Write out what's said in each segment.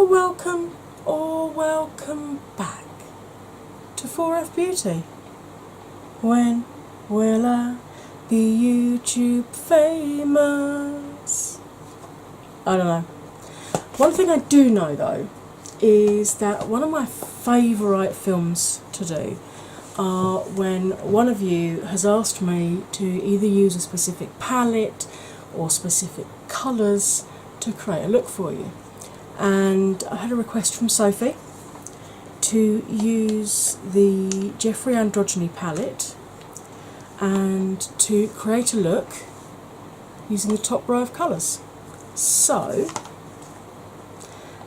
welcome or welcome back to 4F Beauty. When will I be YouTube famous? I don't know. One thing I do know though is that one of my favourite films to do are when one of you has asked me to either use a specific palette or specific colours to create a look for you. And I had a request from Sophie to use the Jeffree Androgyny palette and to create a look using the top row of colours. So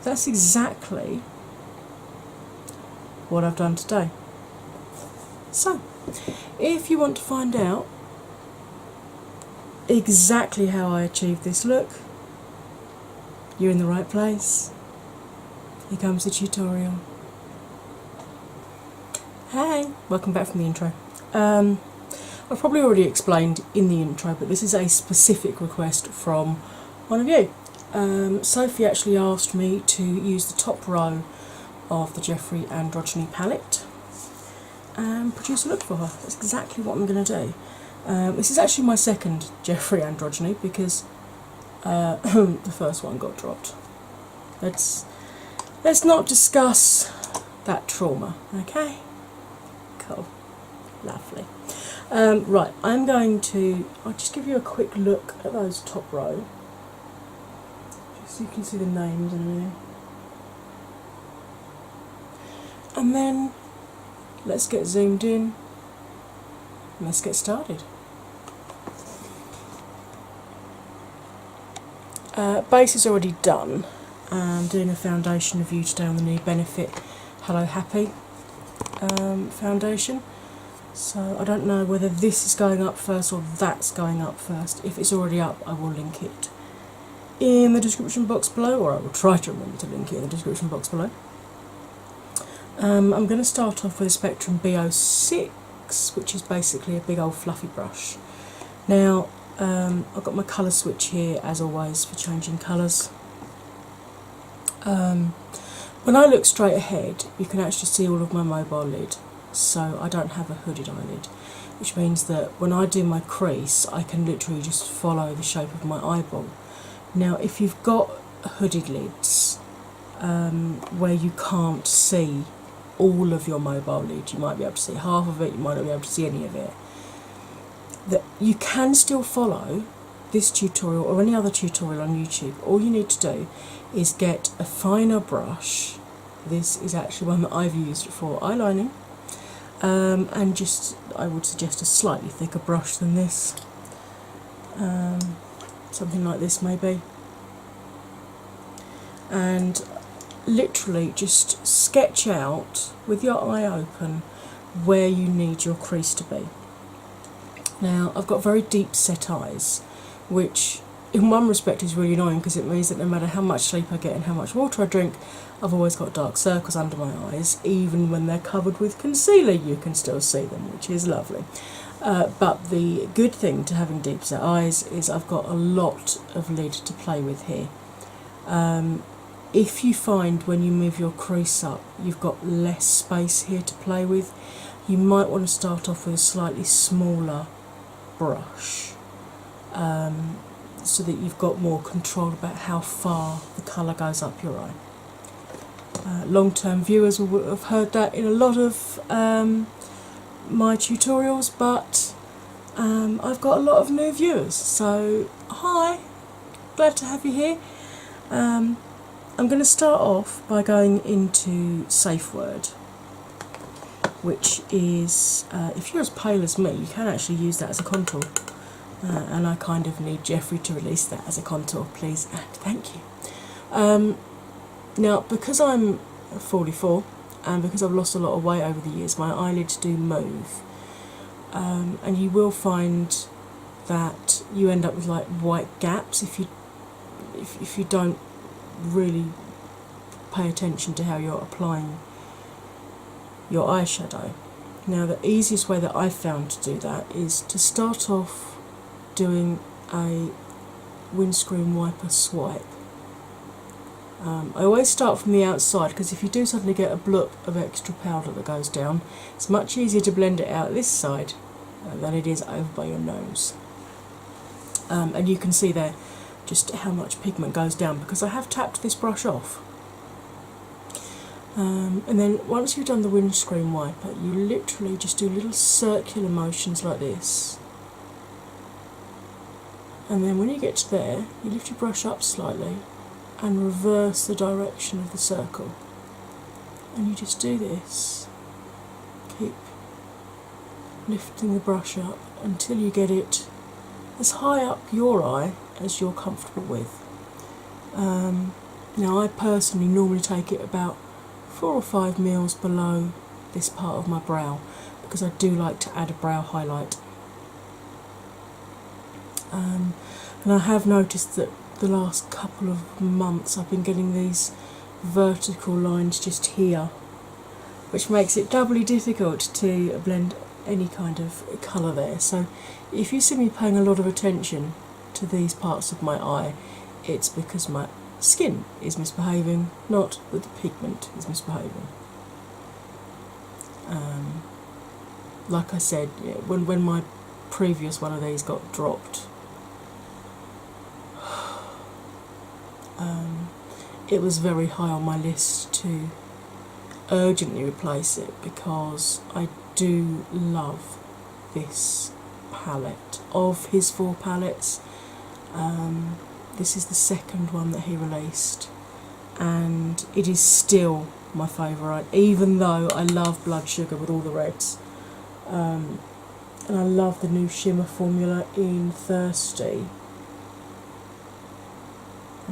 that's exactly what I've done today. So if you want to find out exactly how I achieved this look, you're in the right place. Here comes the tutorial. Hey, welcome back from the intro. I've probably already explained in the intro, but this is a specific request from one of you. Sophie actually asked me to use the top row of the Jeffree Androgyny palette and produce a look for her. That's exactly what I'm going to do. This is actually my second Jeffree Androgyny because the first one got dropped. Let's not discuss that trauma, okay? Cool, lovely. Right, I'll just give you a quick look at those top row, just so you can see the names in there. And then let's get zoomed in and let's get started. Base is already done. I'm doing a foundation review today on the new Benefit Hello Happy foundation. So I don't know whether this is going up first or that's going up first. If it's already up, I will link it in the description box below, or I will try to remember to link it in the description box below. I'm going to start off with a Spectrum B06, which is basically a big old fluffy brush. Now, I've got my colour switch here, as always, for changing colours. When I look straight ahead, you can actually see all of my mobile lid, so I don't have a hooded eyelid, which means that when I do my crease, I can literally just follow the shape of my eyeball. Now, if you've got hooded lids, where you can't see all of your mobile lid, you might be able to see half of it, you might not be able to see any of it, that you can still follow this tutorial or any other tutorial on YouTube. All you need to do is get a finer brush. This is actually one that I've used for eyelining, and just, I would suggest a slightly thicker brush than this, something like this maybe, and literally just sketch out with your eye open where you need your crease to be. Now, I've got very deep set eyes, which in one respect is really annoying because it means that no matter how much sleep I get and how much water I drink, I've always got dark circles under my eyes. Even when they're covered with concealer, you can still see them, which is lovely. But the good thing to having deep set eyes is I've got a lot of lid to play with here. If you find when you move your crease up you've got less space here to play with, you might want to start off with a slightly smaller brush, so that you've got more control about how far the colour goes up your eye. Long-term viewers will have heard that in a lot of my tutorials, but I've got a lot of new viewers, so hi, glad to have you here. I'm going to start off by going into Safe Word, which is, if you're as pale as me, you can actually use that as a contour, and I kind of need Jeffree to release that as a contour, please and thank you. Now, because I'm 44 and because I've lost a lot of weight over the years, my eyelids do move, and you will find that you end up with like white gaps if you don't really pay attention to how you're applying your eyeshadow. Now, the easiest way that I've found to do that is to start off doing a windscreen wiper swipe I always start from the outside because if you do suddenly get a bloop of extra powder that goes down, it's much easier to blend it out this side than it is over by your nose. And you can see there just how much pigment goes down because I have tapped this brush off. And then once you've done the windscreen wiper, you literally just do little circular motions like this. And then when you get to there, you lift your brush up slightly and reverse the direction of the circle. And you just do this. Keep lifting the brush up until you get it as high up your eye as you're comfortable with. Now I personally normally take it about 4 or 5 mils below this part of my brow because I do like to add a brow highlight. And I have noticed that the last couple of months I've been getting these vertical lines just here, which makes it doubly difficult to blend any kind of colour there. So if you see me paying a lot of attention to these parts of my eye, it's because my skin is misbehaving, not that the pigment is misbehaving. Like I said, when my previous one of these got dropped, it was very high on my list to urgently replace it because I do love this palette. Of his 4 palettes, this is the second one that he released, and it is still my favourite, even though I love Blood Sugar with all the reds. And I love the new shimmer formula in Thirsty.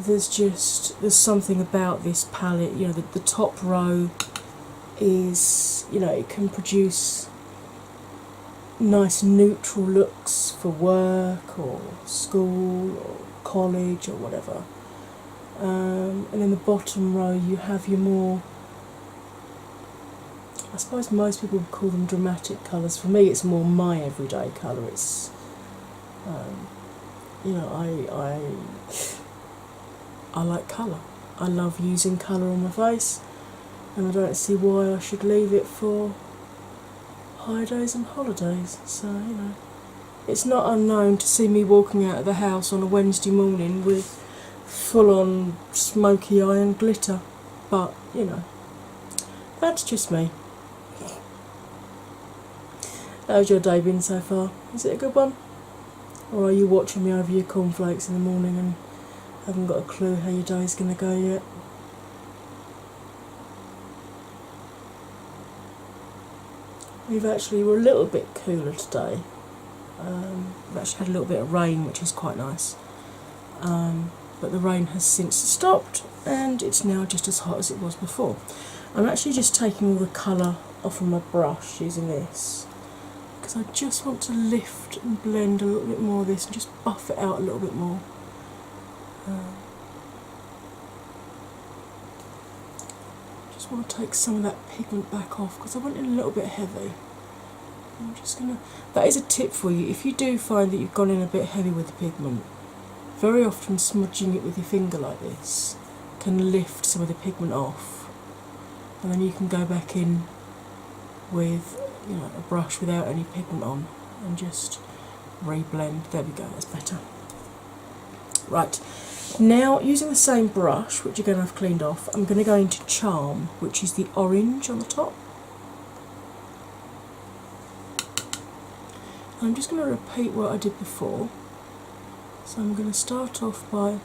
There's something about this palette, the top row is, it can produce nice neutral looks for work or school or college or whatever. And in the bottom row you have your more, I suppose most people would call them dramatic colours. For me it's more my everyday colour. It's, I like colour. I love using colour on my face, and I don't see why I should leave it for high days and holidays. So, it's not unknown to see me walking out of the house on a Wednesday morning with full on smoky eye and glitter. But, that's just me. How's your day been so far? Is it a good one? Or are you watching me over your cornflakes in the morning and haven't got a clue how your day's going to go yet? We're a little bit cooler today. We've actually had a little bit of rain, which is quite nice. But the rain has since stopped and it's now just as hot as it was before. I'm actually just taking all the colour off of my brush using this because I just want to lift and blend a little bit more of this and just buff it out a little bit more. Just want to take some of that pigment back off because I want it a little bit heavy. I'm just gonna. That is a tip for you. If you do find that you've gone in a bit heavy with the pigment, very often smudging it with your finger like this can lift some of the pigment off, and then you can go back in with a brush without any pigment on and just reblend. There we go. That's better. Right. Now, using the same brush, which you're going to have cleaned off, I'm going to go into Charm, which is the orange on the top. And I'm just going to repeat what I did before. So I'm going to start off by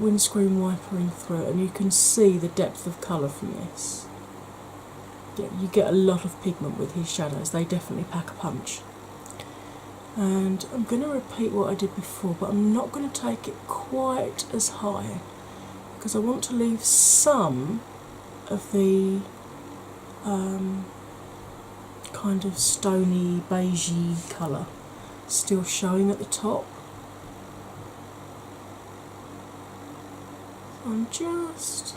windscreen wipering through, and you can see the depth of colour from this. Yeah, you get a lot of pigment with his shadows, they definitely pack a punch. And I'm going to repeat what I did before, but I'm not going to take it quite as high because I want to leave some of the kind of stony beigey colour still showing at the top. I'm just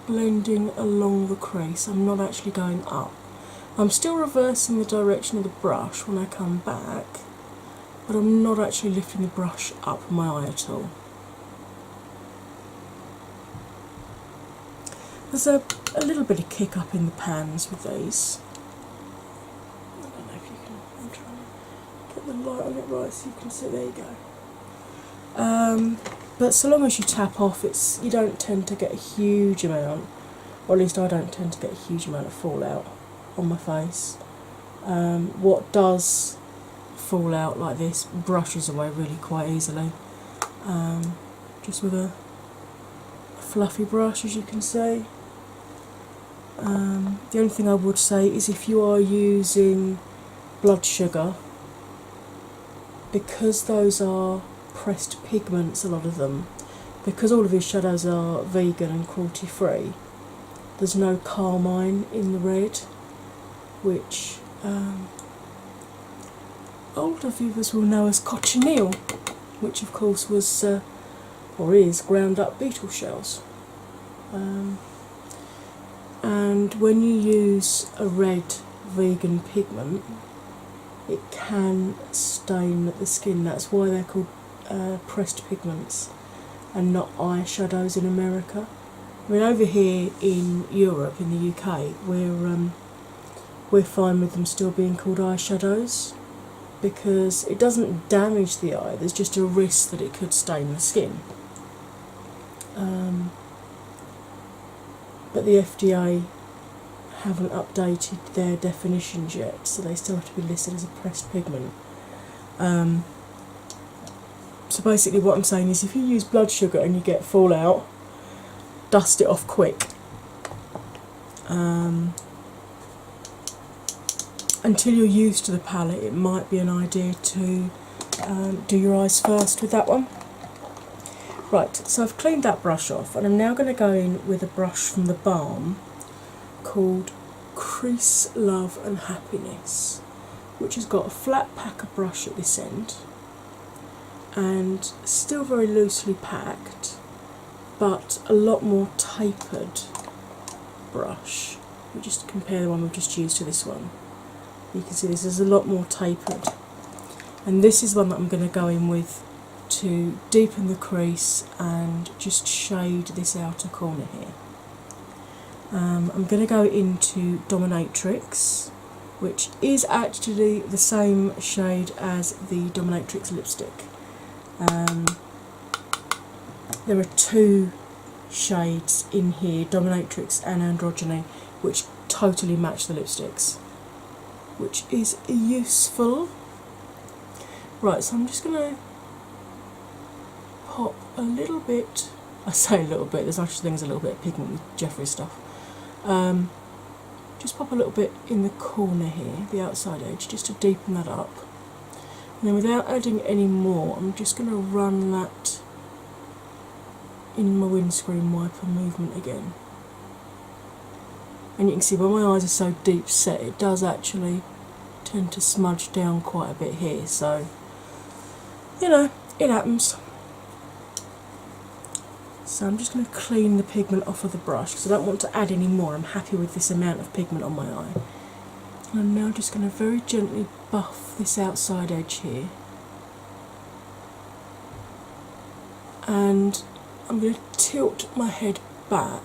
blending along the crease. I'm not actually going up. I'm still reversing the direction of the brush when I come back, but I'm not actually lifting the brush up my eye at all. there's a little bit of kick up in the pans with these. I don't know if you can, I'm trying to get the light on it right so you can see, there you go. But so long as you tap off, you don't tend to get a huge amount, or at least I don't tend to get a huge amount of fallout on my face. What does fall out like this brushes away really quite easily, just with a fluffy brush, as you can see. The only thing I would say is if you are using blood sugar, because those are pressed pigments, a lot of them, because all of his shadows are vegan and cruelty free, there's no carmine in the red, which older viewers will know as cochineal, which of course was or is ground up beetle shells. And when you use a red vegan pigment, it can stain the skin. That's why they're called pressed pigments and not eyeshadows in America. I mean, over here in Europe, in the UK, we're fine with them still being called eyeshadows, because it doesn't damage the eye, there's just a risk that it could stain the skin. But the FDA haven't updated their definitions yet, so they still have to be listed as a pressed pigment. So basically what I'm saying is, if you use blood sugar and you get fallout, dust it off quick. Until you're used to the palette, it might be an idea to do your eyes first with that one. Right, so I've cleaned that brush off, and I'm now going to go in with a brush from the Balm called Crease, Love and Happiness, which has got a flat packer brush at this end and still very loosely packed, but a lot more tapered brush. We just compare the one we've just used to this one. You can see this is a lot more tapered, and this is one that I'm going to go in with to deepen the crease and just shade this outer corner here. I'm going to go into Dominatrix, which is actually the same shade as the Dominatrix lipstick. There are two shades in here, Dominatrix and Androgyny, which totally match the lipsticks, which is useful. Right, so I'm just going to pop a little bit, I say a little bit, there's actually things a little bit of pigment with Jeffree stuff. Just pop a little bit in the corner here, the outside edge, just to deepen that up. And then without adding any more, I'm just going to run that in my windscreen wiper movement again. And you can see, when my eyes are so deep set, it does actually tend to smudge down quite a bit here, so, you know, it happens. So I'm just going to clean the pigment off of the brush, because I don't want to add any more. I'm happy with this amount of pigment on my eye. And I'm now just going to very gently buff this outside edge here. And I'm going to tilt my head back,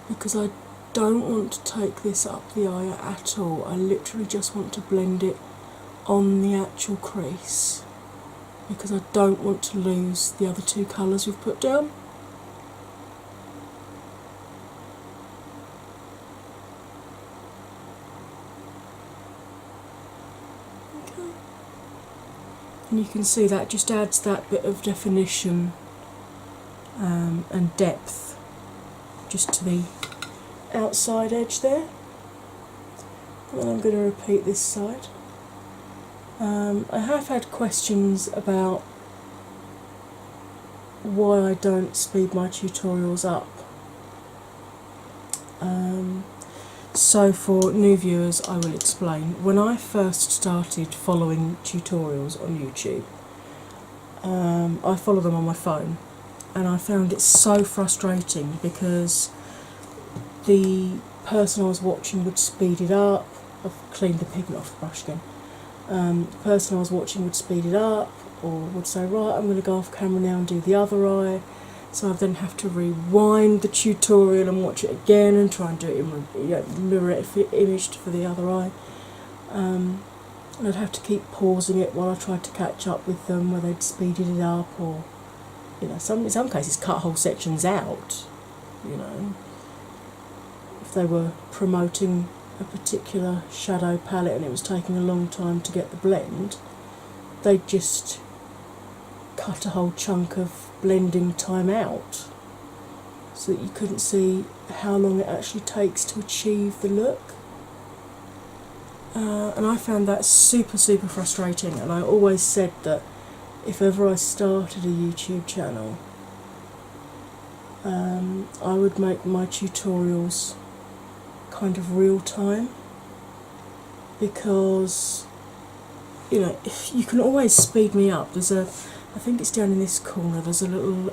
because I don't want to take this up the eye at all. I literally just want to blend it on the actual crease, because I don't want to lose the other two colours we've put down. Okay. And you can see that just adds that bit of definition and depth just to the outside edge there. And then I'm going to repeat this side. I have had questions about why I don't speed my tutorials up. So for new viewers, I will explain. When I first started following tutorials on YouTube, I follow them on my phone, and I found it so frustrating because the person I was watching would speed it up. I've cleaned the pigment off the brush again. The person I was watching would speed it up, or would say, right, I'm going to go off camera now and do the other eye. So I then have to rewind the tutorial and watch it again and try and do it in mirror image for the other eye. And I'd have to keep pausing it while I tried to catch up with them, where they'd speeded it up, or in some cases cut whole sections out. If they were promoting a particular shadow palette and it was taking a long time to get the blend, they'd just cut a whole chunk of blending time out so that you couldn't see how long it actually takes to achieve the look. And I found that super, super frustrating, and I always said that if ever I started a YouTube channel, I would make my tutorials kind of real time, because if you can always speed me up. I think it's down in this corner, there's a little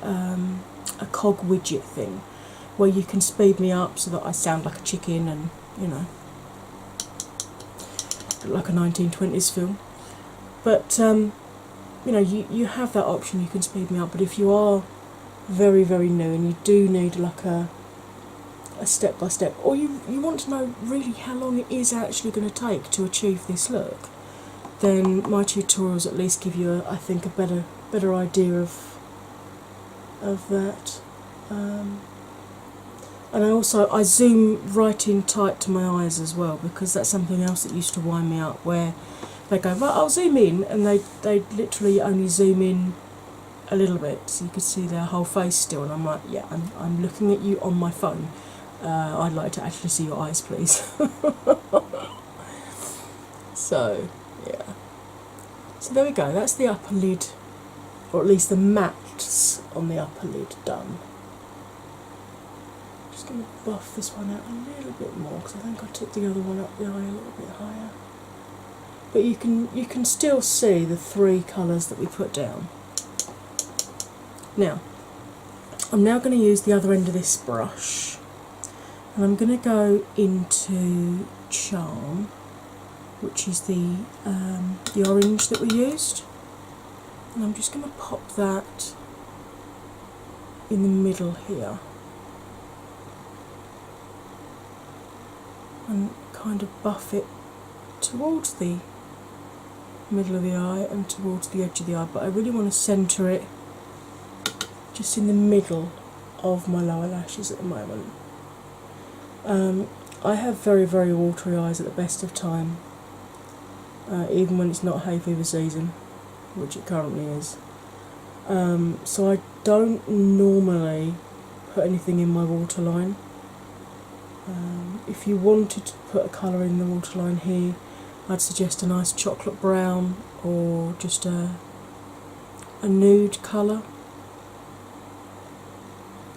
a cog widget thing where you can speed me up so that I sound like a chicken and like a 1920s film. But you have that option, you can speed me up. But if you are very, very new and you do need like a step by step, or you want to know really how long it is actually going to take to achieve this look, then my tutorials at least give you I think a better idea of that. And I zoom right in tight to my eyes as well, because that's something else that used to wind me up, where they go, right, I'll zoom in, and they literally only zoom in a little bit so you could see their whole face still, and I'm like, yeah, I'm looking at you on my phone. I'd like to actually see your eyes, please. So yeah, so there we go, that's the upper lid, or at least the mats on the upper lid done. Just going to buff this one out a little bit more, because I think I took the other one up the eye a little bit higher. But you can still see the three colours that we put down. Now, I'm now going to use the other end of this brush, and I'm going to go into Charm, which is the orange that we used, and I'm just going to pop that in the middle here and kind of buff it towards the middle of the eye and towards the edge of the eye, but I really want to centre it just in the middle of my lower lashes at the moment. I have very, very watery eyes at the best of time, even when it's not hay fever season, which it currently is. So I don't normally put anything in my waterline. If you wanted to put a colour in the waterline here, I'd suggest a nice chocolate brown or just a nude colour,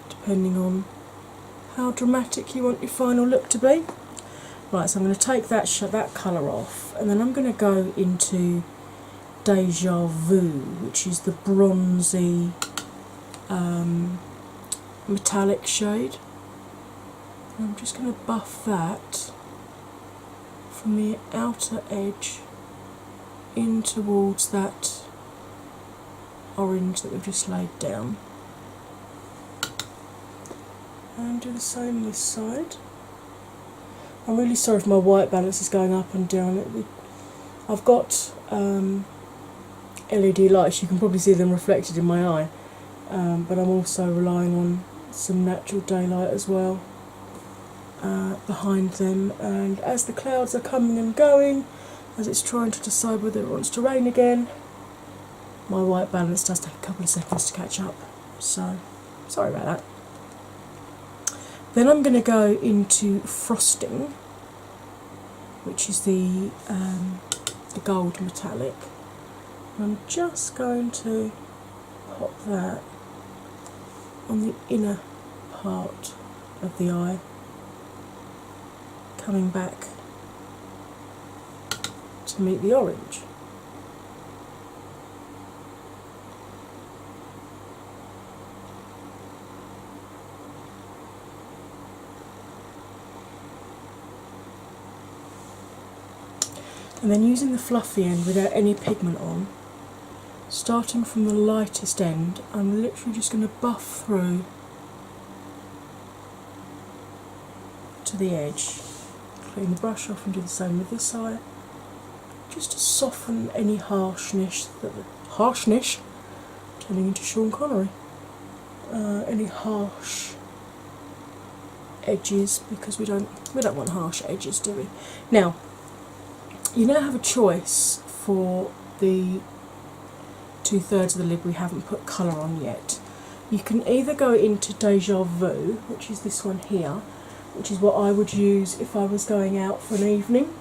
depending on how dramatic you want your final look to be. Right, so I'm going to take that colour off, and then I'm going to go into Deja Vu, which is the bronzy metallic shade. And I'm just going to buff that from the outer edge in towards that orange that we've just laid down. And do the same this side. I'm really sorry if my white balance is going up and down. I've got LED lights, you can probably see them reflected in my eye, but I'm also relying on some natural daylight as well behind them, and as the clouds are coming and going, as it's trying to decide whether it wants to rain again, my white balance does take a couple of seconds to catch up, so sorry about that. Then I'm going to go into Frosting, which is the gold metallic. I'm just going to pop that on the inner part of the eye, coming back to meet the orange. And then using the fluffy end without any pigment on, just starting from the lightest end, I'm literally just going to buff through to the edge. Clean the brush off and do the same with this eye, just to soften any harshness, turning into Sean Connery, any harsh edges, because we don't want harsh edges, do we? Now, you now have a choice for the 2/3 of the lid we haven't put colour on yet. You can either go into Deja Vu, which is this one here, which is what I would use if I was going out for an evening,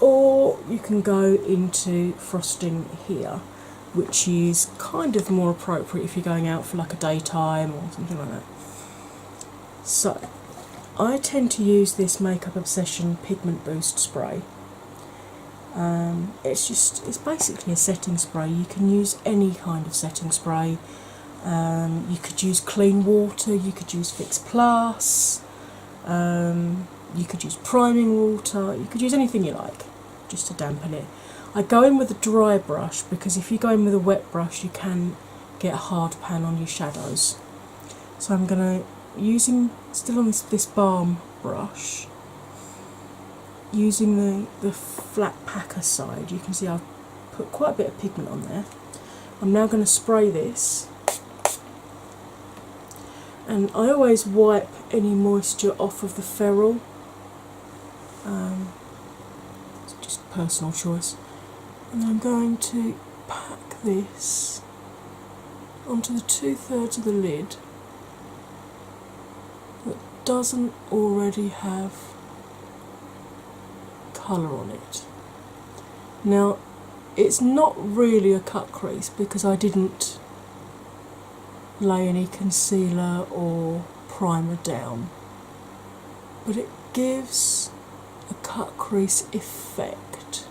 or you can go into Frosting here, which is kind of more appropriate if you're going out for like a daytime or something like that. So, I tend to use this Makeup Obsession Pigment Boost Spray. It's basically a setting spray. You can use any kind of setting spray. You could use clean water, you could use Fix Plus, you could use priming water, you could use anything you like, just to dampen it. I go in with a dry brush, because if you go in with a wet brush you can get a hard pan on your shadows. So I'm going to, still on this balm brush, using the flat packer side, you can see I've put quite a bit of pigment on there. I'm now going to spray this, and I always wipe any moisture off of the ferrule. It's just personal choice. And I'm going to pack this onto the 2/3 of the lid that doesn't already have colour on it. Now, it's not really a cut crease because I didn't lay any concealer or primer down, but it gives a cut crease effect,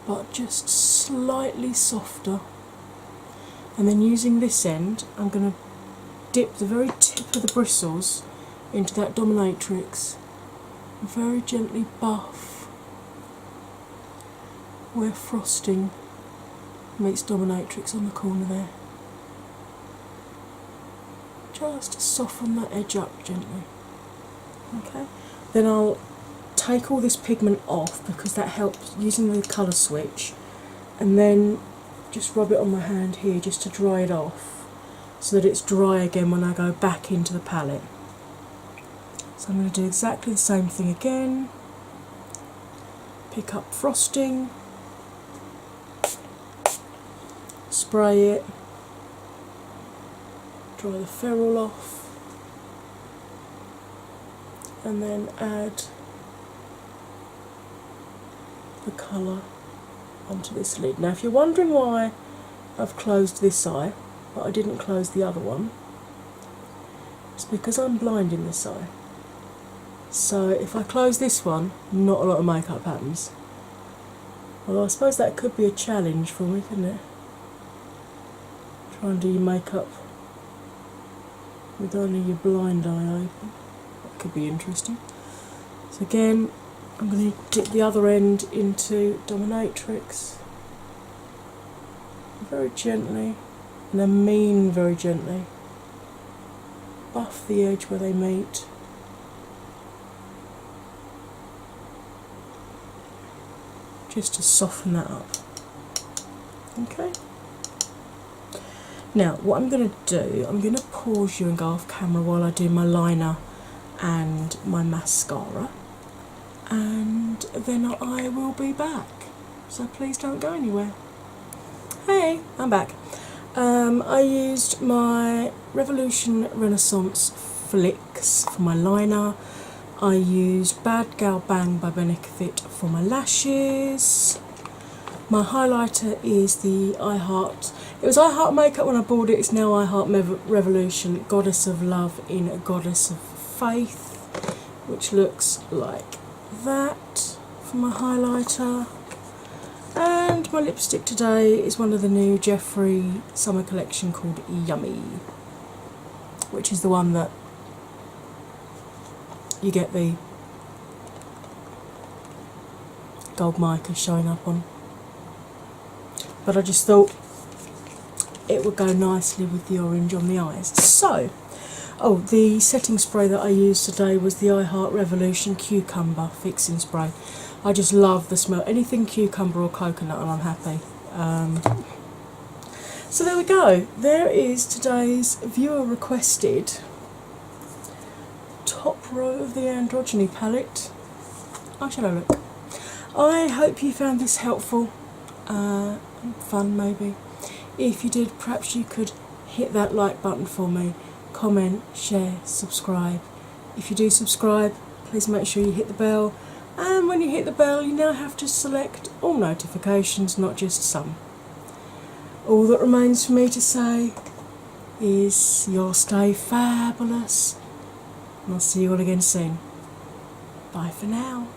but just slightly softer. And then using this end, I'm going to dip the very tip of the bristles into that dominatrix and very gently buff where Frosting meets dominatrix on the corner there, just to soften that edge up gently. Okay, then I'll take all this pigment off, because that helps using the colour switch, and then just rub it on my hand here just to dry it off, so that it's dry again when I go back into the palette. So I'm going to do exactly the same thing again. Pick up Frosting, spray it, dry the ferrule off, and then add the colour onto this lid. Now, if you're wondering why I've closed this eye but I didn't close the other one, it's because I'm blind in this eye. So if I close this one, not a lot of makeup happens. Although I suppose that could be a challenge for me, couldn't it? Try and do your makeup with only your blind eye open. That could be interesting. So again, I'm going to dip the other end into dominatrix very gently, and I mean very gently. Buff the edge where they meet. Just to soften that up. Okay. Now, what I'm going to do, I'm going to pause you and go off camera while I do my liner and my mascara, and then I will be back. So please don't go anywhere. Hey, I'm back. I used my Revolution Renaissance Flicks for my liner. I used Bad Gal Bang by Benefit for my lashes. My highlighter is the it was I Heart Makeup when I bought it, it's now I Heart Revolution Goddess of Love in a Goddess of Faith, which looks like that for my highlighter. And my lipstick today is one of the new Jeffree summer collection called Yummy, which is the one that you get the gold mica showing up on. but I just thought it would go nicely with the orange on the eyes. So, oh, the setting spray that I used today was the I Heart Revolution Cucumber Fixing Spray. I just love the smell. Anything cucumber or coconut and I'm happy. So there we go. There is today's viewer requested top row of the Androgyny palette. I shall have a look. I hope you found this helpful, fun maybe. If you did, perhaps you could hit that like button for me, comment, share, subscribe. If you do subscribe, please make sure you hit the bell, and when you hit the bell you now have to select all notifications, not just some. All that remains for me to say is you'll stay fabulous, and I'll see you all again soon. Bye for now.